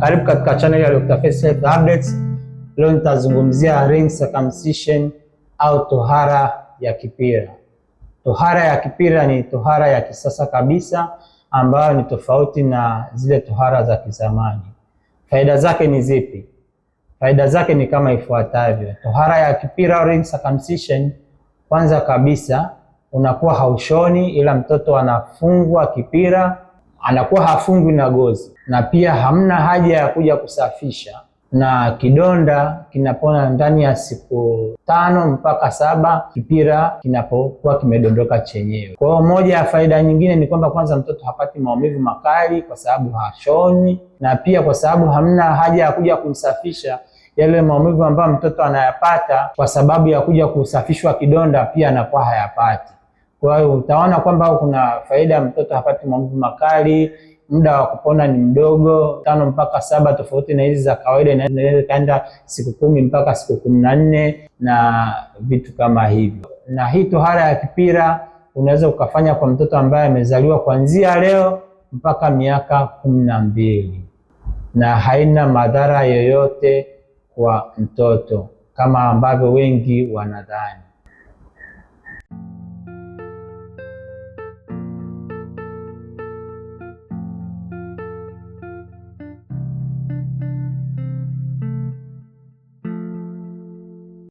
Karibu katika channel ya Dr. Face Health Updates. Leo nitazungumzia ring circumcision au tohara ya kipira. Tohara ya kipira ni tohara ya kisasa kabisa ambayo ni tofauti na zile tohara za kizamani. Faida zake ni zipi? Faida zake ni kama ifuatavyo. Tohara ya kipira au ring circumcision, kwanza kabisa unakuwa haushoni, ila mtoto anafungwa kipira, anakuwa hafungwi na gozi, na pia hamna haja ya kuja kusafisha, na kidonda kinapona ndani ya siku 5 mpaka 7 kipira kinapokuwa kimedondoka chenyewe. Kwa hiyo moja ya faida nyingine ni kwamba kwanza mtoto hapati maumivu makali kwa sababu hashoni, na pia kwa sababu hamna haja ya kuja kumsafisha, yale maumivu ambayo mtoto anayapata kwa sababu ya kuja kusafishwa kidonda pia anakuwa hayapati. Kwa hiyo utaona kwamba kuna faida ya mtoto hapati maumivu makali, muda wa kupona ni mdogo, 5 mpaka 7, tofauti na hizi za kawaida inaweza kaenda siku 10 mpaka siku 14 na vitu kama hivyo. Na hii tohara ya kipira unaweza ukafanya kwa mtoto ambaye amezaliwa kuanzia leo mpaka miaka 12 na haina madhara yoyote kwa mtoto kama ambavyo wengi wanadhani.